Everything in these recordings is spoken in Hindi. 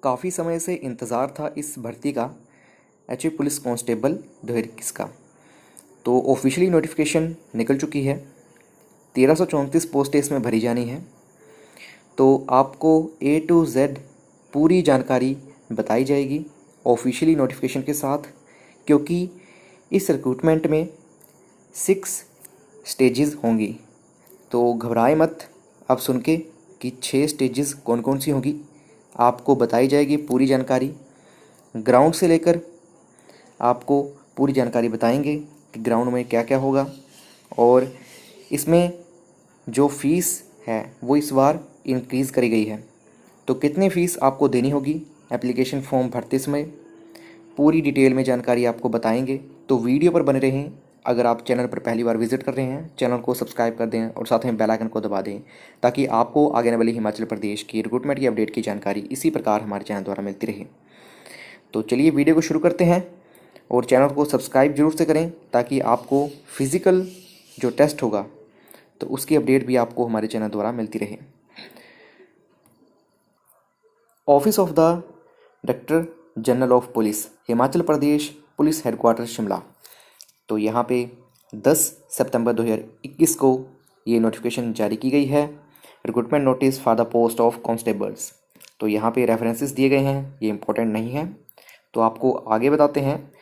काफ़ी समय से इंतज़ार था इस भर्ती का, एचपी पुलिस कांस्टेबल 2021 का। तो ऑफिशियली नोटिफिकेशन निकल चुकी है। 1334 पोस्टें इसमें भरी जानी है। तो आपको ए टू जेड पूरी जानकारी बताई जाएगी ऑफिशियली नोटिफिकेशन के साथ, क्योंकि इस रिक्रूटमेंट में 6 स्टेजेस होंगी। तो घबराए मत आप सुन के कि 6 स्टेजेस कौन कौन सी होंगी, आपको बताई जाएगी पूरी जानकारी। ग्राउंड से लेकर आपको पूरी जानकारी बताएंगे कि ग्राउंड में क्या क्या होगा। और इसमें जो फ़ीस है वो इस बार इंक्रीज़ करी गई है। तो कितनी फ़ीस आपको देनी होगी एप्लीकेशन फॉर्म भरते समय, पूरी डिटेल में जानकारी आपको बताएंगे। तो वीडियो पर बने रहें। अगर आप चैनल पर पहली बार विजिट कर रहे हैं, चैनल को सब्सक्राइब कर दें और साथ में बेल आइकन को दबा दें, ताकि आपको आगे आने वाली हिमाचल प्रदेश की रिक्रूटमेंट की अपडेट की जानकारी इसी प्रकार हमारे चैनल द्वारा मिलती रहे। तो चलिए वीडियो को शुरू करते हैं और चैनल को सब्सक्राइब जरूर से करें, ताकि आपको फिज़िकल जो टेस्ट होगा तो उसकी अपडेट भी आपको हमारे चैनल द्वारा मिलती रहे। Office of the director general of police, Himachal Pradesh police headquarter Shimla. तो यहाँ पे 10 सितंबर 2021 को ये नोटिफिकेशन जारी की गई है, recruitment notice for the post of constables. तो यहाँ पे रेफरेंसेस दिए गए हैं, ये इंपॉर्टेंट नहीं है। तो आपको आगे बताते हैं।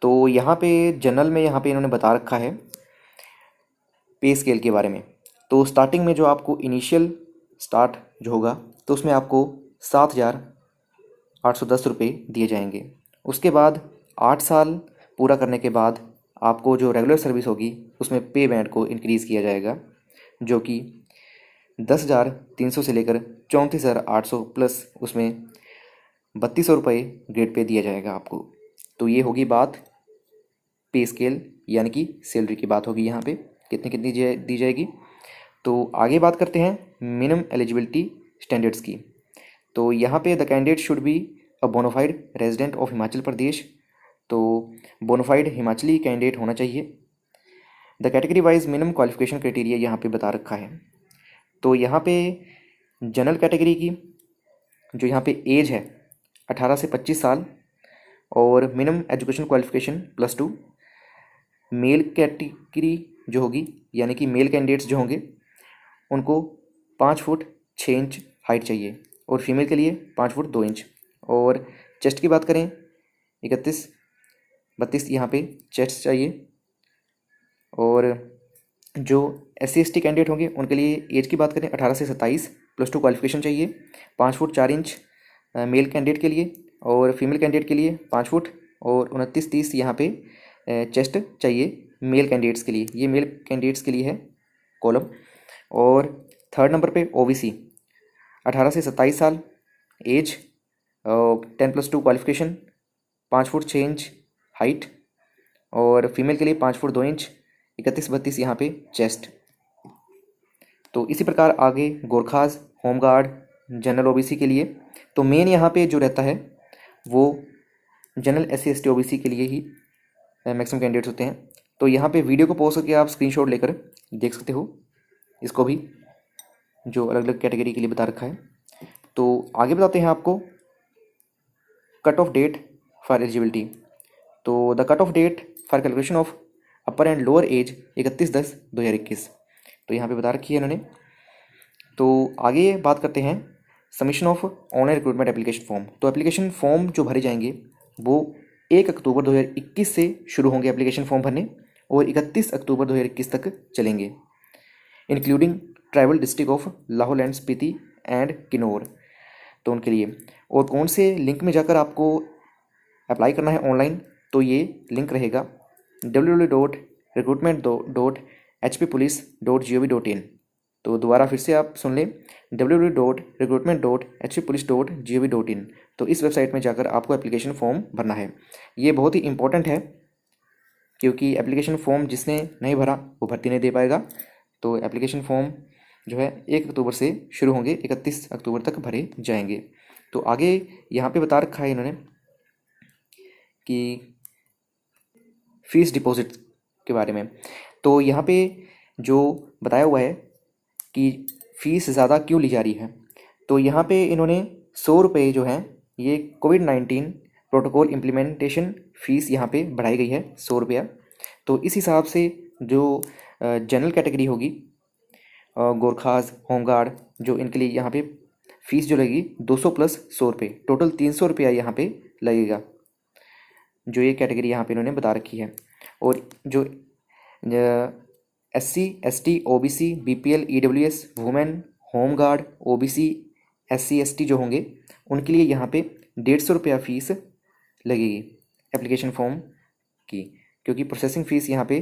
तो यहाँ पे जनरल में यहाँ पे इन्होंने बता रखा है पे स्केल के बारे में। तो स्टार्टिंग में जो आपको इनिशियल स्टार्ट जो होगा, तो उसमें आपको 7,810 रुपये दिए जाएंगे। उसके बाद 8 साल पूरा करने के बाद आपको जो रेगुलर सर्विस होगी उसमें पे बैंड को इंक्रीज़ किया जाएगा, जो कि 10,300 से लेकर 34,800 प्लस उसमें 3,200 रुपये ग्रेड पे दिया जाएगा आपको। तो ये होगी बात पे स्केल यानी कि सैलरी की बात होगी यहाँ पे कितनी कितनी दी जाएगी। तो आगे बात करते हैं मिनिमम एलिजिबिलिटी स्टैंडर्ड्स की। तो यहाँ पे the candidate should be a bona fide resident of Himachal Pradesh. तो बोनाफाइड हिमाचली कैंडिडेट होना चाहिए। The category wise minimum qualification criteria यहाँ पे बता रखा है। तो यहाँ पे जनरल कैटेगरी की जो यहाँ पे एज है 18 से 25 साल और minimum education qualification +2। Male category जो होगी यानी कि मेल कैंडिडेट्स जो होंगे उनको 5 फुट 6 इंच हाइट चाहिए और फीमेल के लिए 5 फुट 2 इंच। और चेस्ट की बात करें 31-32 यहाँ पे चेस्ट चाहिए। और जो SC/ST कैंडिडेट होंगे उनके लिए एज की बात करें 18 से 27, +2 क्वालिफिकेशन चाहिए। 5 फुट 4 इंच मेल कैंडिडेट के लिए और फीमेल कैंडिडेट के लिए 5 फुट और 29-30 यहाँ पे चेस्ट चाहिए मेल कैंडिडेट्स के लिए। ये मेल कैंडिडेट्स के लिए है कॉलम। और थर्ड नंबर पे OBC 18 से 27 साल age, 10+2 qualification, 5 foot 6 inch height और फीमेल के लिए 5 फुट 2 इंच, 31-32 यहाँ पे चेस्ट। तो इसी प्रकार आगे गोरखाज, होमगार्ड, जनरल OBC के लिए। तो मेन यहाँ पे जो रहता है वो जनरल SC/ST OBC के लिए ही मैक्सिमम कैंडिडेट्स होते हैं। तो यहाँ पे वीडियो को पॉज करके आप स्क्रीनशॉट लेकर देख सकते हो इसको भी, जो अलग अलग कैटेगरी के लिए बता रखा है। तो आगे बताते हैं आपको cut off date for eligibility. तो the cut off date for calculation of upper and lower age 31/10/2021। तो यहाँ पे बता रखी है इन्होंने। तो आगे बात करते हैं submission of online recruitment application form. तो एप्लीकेशन फॉर्म जो भरे जाएंगे वो 1 अक्टूबर 2021 से शुरू होंगे एप्लीकेशन फॉर्म भरने और 31 अक्टूबर 2021 तक चलेंगे, including tribal district of Lahaul and Spiti and Kinnaur. तो उनके लिए और कौन से लिंक में जाकर आपको अप्लाई करना है ऑनलाइन, तो ये लिंक रहेगा www.recruitment.hppolice.gov.in। तो दोबारा फिर से आप सुन लें www.recruitment.hppolice.gov.in। तो इस वेबसाइट में जाकर आपको एप्लीकेशन फॉर्म भरना है। ये बहुत ही इंपॉर्टेंट है, क्योंकि एप्लीकेशन फॉर्म जिसने नहीं भरा वो भर्ती नहीं दे पाएगा। तो एप्लीकेशन फॉर्म जो है 1 अक्टूबर से शुरू होंगे, 31 अक्टूबर तक भरे जाएंगे। तो आगे यहाँ पे बता रखा है इन्होंने कि फ़ीस डिपॉजिट के बारे में। तो यहाँ पे जो बताया हुआ है कि फ़ीस ज़्यादा क्यों ली जा रही है, तो यहाँ पे इन्होंने 100 रुपये जो हैं ये कोविड-19 प्रोटोकॉल इम्प्लीमेंटेशन फ़ीस यहाँ पे बढ़ाई गई है 100 रुपया। तो इस हिसाब से जो जनरल कैटेगरी होगी, गोरखास, होमगार्ड, जो इनके लिए यहाँ पे फ़ीस जो लगेगी 200 प्लस 100 रुपये, टोटल 300 रुपया यहाँ पे लगेगा, जो ये कैटेगरी यहाँ पे इन्होंने बता रखी है। और जो SC, ST, OBC, BPL, EWS, women, home guard, OBC, SC, ST जो होंगे उनके लिए यहाँ पे 150 रुपया फ़ीस लगेगी एप्लीकेशन फॉर्म की, क्योंकि प्रोसेसिंग फ़ीस यहाँ पे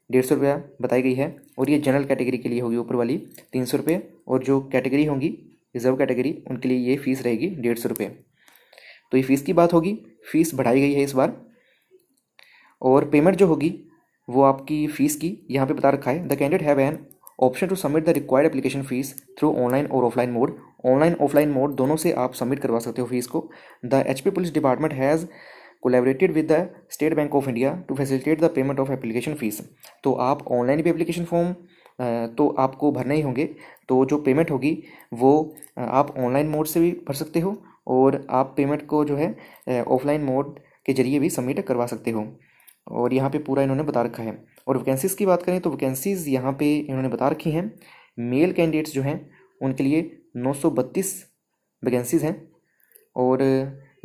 150 रुपया बताई गई है। और ये जनरल कैटेगरी के लिए होगी ऊपर वाली 300 रुपये, और जो कैटेगरी होंगी रिजर्व कैटेगरी उनके लिए ये फ़ीस रहेगी 150 रुपये। तो ये फ़ीस की बात होगी, फ़ीस बढ़ाई गई है इस बार। और पेमेंट जो होगी वो आपकी फ़ीस की यहाँ पे बता रखा है, the candidate have an option to submit the required application fees through online और offline mode. Online offline mode दोनों से आप सबमिट करवा सकते हो फ़ीस को। The HP police department has collaborated with the State Bank of India to facilitate the payment of application fees. तो आप ऑनलाइन भी एप्लीकेशन फॉर्म तो आपको भरना ही होंगे, तो जो पेमेंट होगी वो आप ऑनलाइन मोड से भी भर सकते हो, और आप पेमेंट को जो है ऑफलाइन मोड के जरिए भी सबमिट करवा सकते हो। और यहाँ पे पूरा इन्होंने बता रखा है। और वैकेंसीज़ की बात करें तो वैकेंसीज़ यहाँ पे इन्होंने बता रखी हैं। मेल कैंडिडेट्स जो हैं उनके लिए 932 वैकेंसीज़ हैं, और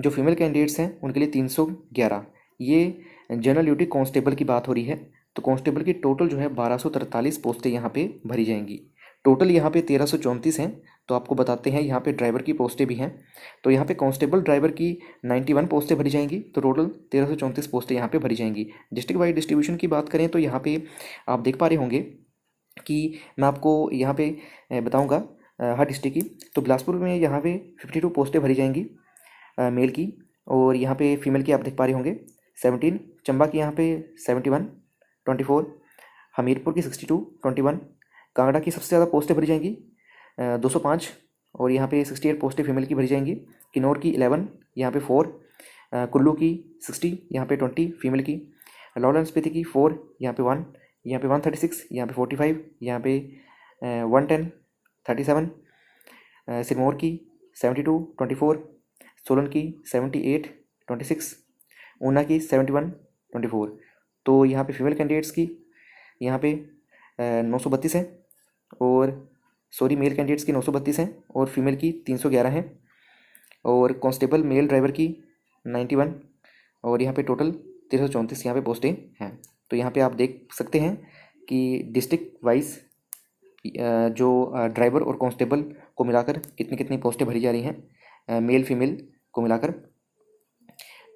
जो फीमेल कैंडिडेट्स हैं उनके लिए 311। ये जनरल ड्यूटी कांस्टेबल की बात हो रही है। तो कांस्टेबल की टोटल जो है 1243 पोस्टें यहाँ पे भरी जाएंगी। टोटल यहाँ पे 1334 हैं। तो आपको बताते हैं यहाँ पे ड्राइवर की पोस्टें भी हैं। तो यहाँ पे कांस्टेबल ड्राइवर की 91 पोस्टें भरी जाएंगी, तो टोटल 1334 पोस्टें यहाँ पे भरी जाएंगी। डिस्ट्रिक्ट वाइज डिस्ट्रीब्यूशन की बात करें तो यहाँ पे आप देख पा रहे होंगे कि मैं आपको यहाँ पे बताऊँगा हर डिस्ट्रिक्ट की। तो बिलासपुर में यहाँ पे 52 पोस्टें भरी जाएंगी मेल की, और यहाँ पे फीमेल की आप देख पा रहे होंगे 17। चंबा की यहाँ पे 71 24, हमीरपुर की 62 21, कांगड़ा की सबसे ज़्यादा पोस्टें भरी जाएंगी 205, और यहाँ पे 68 पोस्टें फीमेल की भरी जाएंगी। किन्नौर की 11, यहाँ पे 4, कुल्लू की 60, यहाँ पे 20 फीमेल की। लाहौल एंड स्पीति की 4, यहाँ पे 1, यहाँ पे 136, यहाँ पे 45, यहाँ पे 110 37, सिरमौर की 72 24, सोलन की 78 26, ऊना की 71 24। तो यहाँ पे फीमेल कैंडिडेट्स की यहाँ पे 932 हैं, और सॉरी मेल कैंडिडेट्स की 932 हैं, और फीमेल की 311 हैं, और कांस्टेबल मेल ड्राइवर की 91, और यहाँ पे टोटल 1334 यहाँ पे पोस्टें हैं। तो यहाँ पे आप देख सकते हैं कि डिस्ट्रिक्ट वाइज जो ड्राइवर और कांस्टेबल को मिलाकर कितनी कितनी पोस्टें भरी जा रही हैं मेल फीमेल को मिलाकर।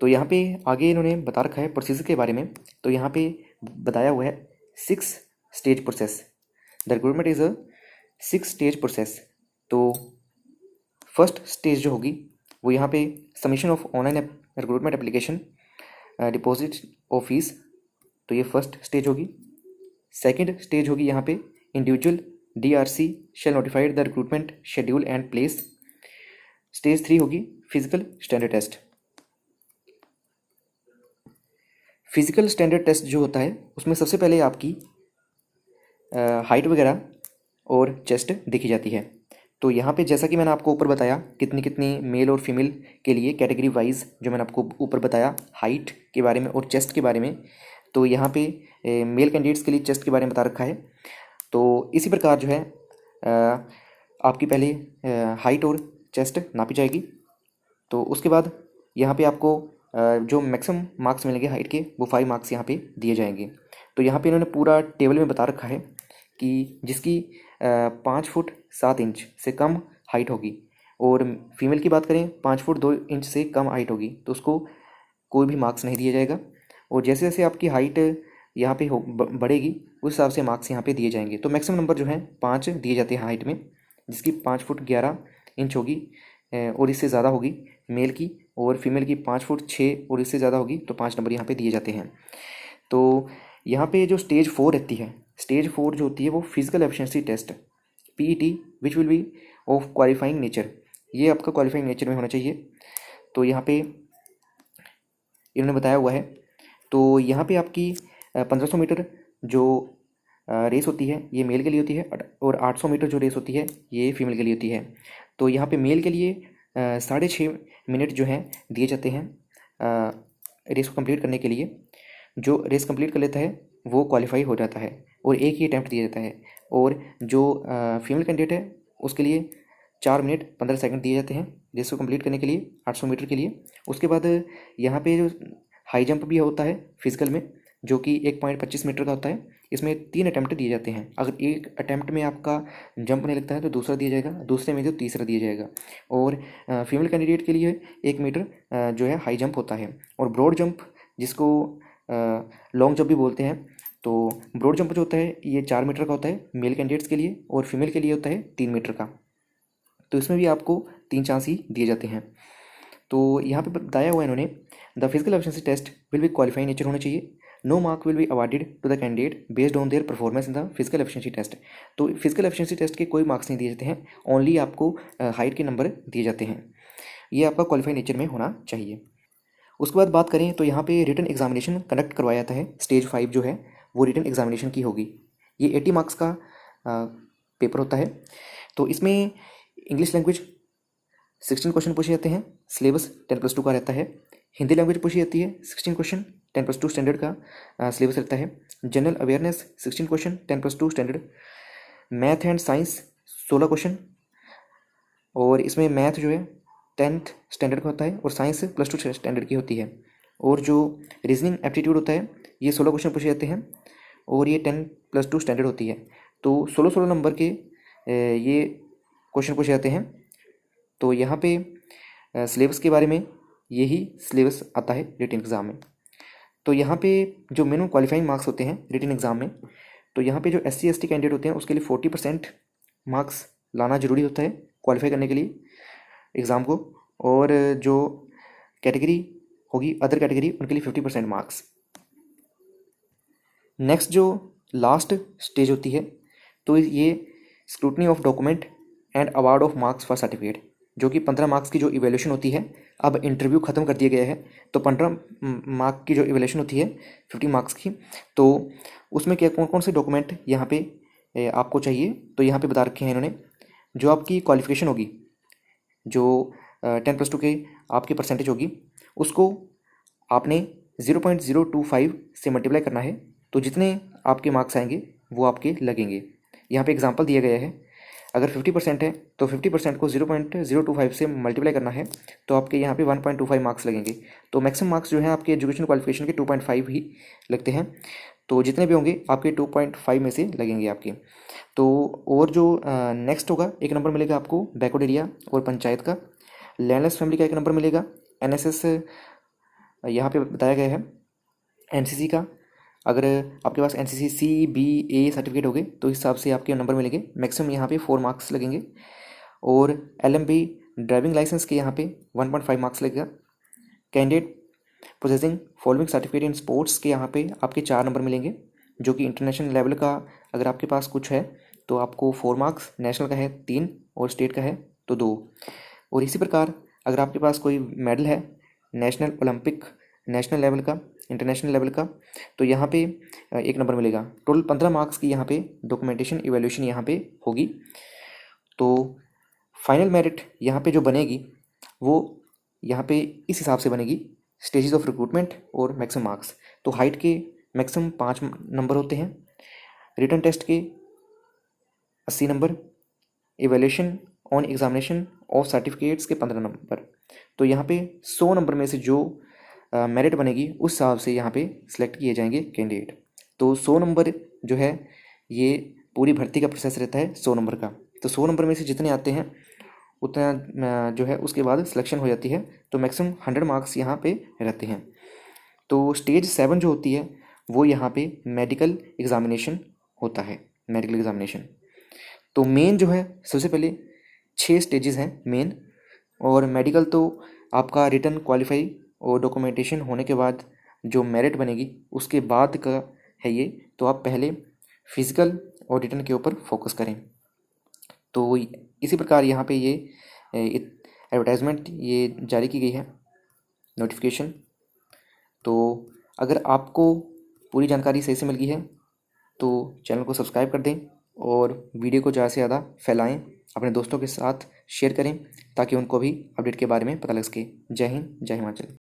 तो यहाँ पे आगे इन्होंने बता रखा है प्रोसीजर के बारे में। तो यहाँ पे बताया हुआ है 6 stage process, the recruitment is a 6 stage process. तो फर्स्ट स्टेज जो होगी वो यहाँ पे submission of online recruitment application, deposit of fees, तो ये फर्स्ट स्टेज होगी। सेकंड स्टेज होगी यहाँ पे individual DRC shall notified the recruitment schedule and place. Stage 3 होगी physical standard test. Physical standard test जो होता है उसमें सबसे पहले आपकी हाइट वगैरह और चेस्ट देखी जाती है। तो यहाँ पे जैसा कि मैंने आपको ऊपर बताया कितनी कितनी मेल और फीमेल के लिए कैटेगरी वाइज जो मैंने आपको ऊपर बताया हाइट के बारे में और चेस्ट के बारे में, तो यहाँ पे मेल कैंडिडेट्स के लिए चेस्ट के बारे में बता रखा है। तो इसी प्रकार जो है आपकी पहले हाइट और चेस्ट नापी जाएगी। तो उसके बाद यहाँ पे आपको जो मैक्सिमम मार्क्स मिलेंगे हाइट के वो 5 मार्क्स यहाँ पे दिए जाएंगे। तो यहाँ पे इन्होंने पूरा टेबल में बता रखा है कि जिसकी 5 फुट 7 इंच से कम हाइट होगी, और फीमेल की बात करें 5 फुट 2 इंच से कम हाइट होगी, तो उसको कोई भी मार्क्स नहीं दिया जाएगा। और जैसे जैसे आपकी हाइट यहाँ पे बढ़ेगी उस हिसाब से मार्क्स यहाँ पे दिए जाएंगे। तो मैक्सिमम नंबर जो है 5 दिए जाते हैं हाइट में, जिसकी 5 फुट 11 इंच होगी और इससे ज़्यादा होगी मेल की, और फीमेल की 5 फुट 6 और इससे ज़्यादा होगी तो 5 नंबर यहाँ पे दिए जाते हैं। तो यहाँ पे जो स्टेज 4 रहती है, स्टेज 4 जो होती है वो physical efficiency test PET which will be of qualifying nature, ये आपका क्वालिफाइंग नेचर में होना चाहिए। तो यहाँ पे इन्होंने बताया हुआ है। तो यहाँ पे आपकी 1500 मीटर जो रेस होती है ये मेल के लिए होती है, और 800 मीटर जो रेस होती है ये फीमेल के लिए होती है। तो यहाँ पे मेल के लिए 6.5 मिनट जो हैं दिए जाते हैं रेस को कंप्लीट करने के लिए। जो रेस कंप्लीट कर लेता है वो क्वालिफाई हो जाता है और एक ही अटैम्प्ट दिया जाता है। और जो फीमेल कैंडिडेट है उसके लिए 4 मिनट 15 सेकंड दिए जाते हैं रेस को कंप्लीट करने के लिए 800 मीटर के लिए। उसके बाद यहाँ पे जो हाई जंप भी होता है फिजिकल में, जो कि 1.25 मीटर का होता है। इसमें 3 अटैम्प्ट दिए जाते हैं। अगर एक अटैम्प्ट में आपका जंप नहीं लगता है तो दूसरा दिया जाएगा, दूसरे में तो तीसरा दिया जाएगा। और फीमेल कैंडिडेट के लिए 1 मीटर जो है हाई जंप होता है। और ब्रॉड जंप, जिसको लॉन्ग जंप भी बोलते हैं, तो ब्रॉड जंप जो होता है ये 4 मीटर का होता है मेल कैंडिडेट्स के लिए, और फीमेल के लिए होता है 3 मीटर का। तो इसमें भी आपको 3 चांस ही दिए जाते हैं। तो यहाँ पे बताया हुआ है इन्होंने, the physical efficiency test will be qualifying nature होना चाहिए। No mark will be awarded to the candidate based on their performance in the physical efficiency test. तो फिजिकल एफिशिएंसी टेस्ट के कोई मार्क्स नहीं दिए जाते हैं, ओनली आपको हाइट के नंबर दिए जाते हैं। ये आपका क्वालिफाइंग नेचर में होना चाहिए। उसके बाद बात करें तो यहाँ पे रिटन एग्जामिनेशन कंडक्ट करवाया जाता है। स्टेज 5 जो है वो रिटन एग्जामिनेशन की होगी। ये 80 मार्क्स का पेपर होता है। तो इसमें इंग्लिश लैंग्वेज 16 क्वेश्चन पूछे जाते हैं। सिलेबस 10+2 का रहता है। हिंदी लैंग्वेज पूछी जाती है 16 क्वेश्चन, 10+2 स्टैंडर्ड का सिलेबस रहता है। General awareness 16 question, 10+2 standard. Math and science 16 question, और इसमें मैथ जो है 10th स्टैंडर्ड का होता है और साइंस +2 स्टैंडर्ड की होती है। और जो रीजनिंग एप्टीट्यूड होता है ये 16 क्वेश्चन पूछे जाते हैं और ये 10+2 स्टैंडर्ड होती है। तो 16-16 नंबर के ये क्वेश्चन पूछे जाते हैं। तो यहाँ पे सिलेबस के बारे में यही सिलेबस आता है रिटन एग्ज़ाम में। तो यहाँ पे जो मिनिमम क्वालिफाइंग मार्क्स होते हैं रिटन एग्ज़ाम में, तो यहाँ पे जो SC/ST कैंडिडेट होते हैं उसके लिए 40% मार्क्स लाना ज़रूरी होता है क्वालिफाई करने के लिए एग्ज़ाम को। और जो कैटेगरी होगी अदर कैटेगरी उनके लिए 50% मार्क्स। नेक्स्ट जो लास्ट स्टेज होती है तो ये scrutiny of document and award of marks for certificate, जो कि 15 मार्क्स की जो इवैल्यूएशन होती है। अब इंटरव्यू ख़त्म कर दिया गया है तो 15 मार्क की जो इवैल्यूएशन होती है 50 मार्क्स की, तो उसमें क्या कौन कौन से डॉक्यूमेंट यहाँ पे आपको चाहिए। तो यहाँ पे बता रखे हैं इन्होंने, जो आपकी क्वालिफिकेशन होगी, जो 10+2 के आपकी परसेंटेज होगी, उसको आपने 0.025 से मल्टीप्लाई करना है। तो जितने आपके मार्क्स आएंगे वो आपके लगेंगे। यहाँ पे एग्जांपल दिया गया है, अगर 50% है तो 50% को 0.025 से मल्टीप्लाई करना है तो आपके यहाँ पे 1.25 मार्क्स लगेंगे। तो मैक्सिमम मार्क्स जो है आपके एजुकेशन क्वालिफिकेशन के 2.5 ही लगते हैं। तो जितने भी होंगे आपके 2.5 में से लगेंगे आपके। तो और जो नेक्स्ट होगा, 1 नंबर मिलेगा आपको बैकवर्ड एरिया और पंचायत का। लैंडलेस फैमिली का 1 नंबर मिलेगा। NSS यहाँ पे बताया गया है। NCC का, अगर आपके पास NCC C B A certificate हो गए तो इस हिसाब से आपके नंबर मिलेंगे। मैक्सिमम यहाँ पे 4 मार्क्स लगेंगे। और LMB ड्राइविंग लाइसेंस के यहाँ पे 1.5 मार्क्स लगेगा। Candidate processing following certificate in sports के यहाँ पे आपके 4 नंबर मिलेंगे, जो कि इंटरनेशनल लेवल का अगर आपके पास कुछ है तो आपको 4 मार्क्स, नेशनल का है 3 और स्टेट का है तो 2। और इसी प्रकार अगर आपके पास कोई मेडल है नेशनल, ओलंपिक, नेशनल लेवल का, इंटरनेशनल लेवल का, तो यहाँ पे 1 नंबर मिलेगा। टोटल 15 मार्क्स की यहाँ पे डॉक्यूमेंटेशन इवैल्यूएशन यहाँ पे होगी। तो फाइनल मेरिट यहाँ पे जो बनेगी वो यहाँ पे इस हिसाब से बनेगी, स्टेजेस ऑफ रिक्रूटमेंट और मैक्सिमम मार्क्स। तो हाइट के मैक्सिमम 5 नंबर होते हैं, रिटन टेस्ट के 80 number, evaluation on examination of certificates के 15 नंबर। तो यहाँ पे 100 नंबर में से जो मेरिट बनेगी उस हिसाब से यहाँ पे सिलेक्ट किए जाएंगे कैंडिडेट। तो 100 नंबर जो है ये पूरी भर्ती का प्रोसेस रहता है 100 नंबर का। तो 100 नंबर में से जितने आते हैं उतना जो है उसके बाद सिलेक्शन हो जाती है। तो मैक्सिमम 100 मार्क्स यहाँ पे रहते हैं। तो स्टेज 7 जो होती है वो यहाँ पे मेडिकल एग्जामिनेशन होता है। मेडिकल एग्जामिनेशन तो मेन जो है सबसे पहले 6 स्टेजेस हैं मेन। और मेडिकल तो आपका रिटन क्वालिफाई और डॉक्यूमेंटेशन होने के बाद जो मेरिट बनेगी उसके बाद का है ये। तो आप पहले फिजिकल और रिटन के ऊपर फोकस करें। तो इसी प्रकार यहाँ पे ये एडवर्टाइजमेंट ये जारी की गई है, नोटिफिकेशन। तो अगर आपको पूरी जानकारी सही से मिल गई है तो चैनल को सब्सक्राइब कर दें और वीडियो को ज़्यादा से ज़्यादा फैलाएं, अपने दोस्तों के साथ शेयर करें ताकि उनको भी अपडेट के बारे में पता लग सके। जय हिंद, जय हिमाचल।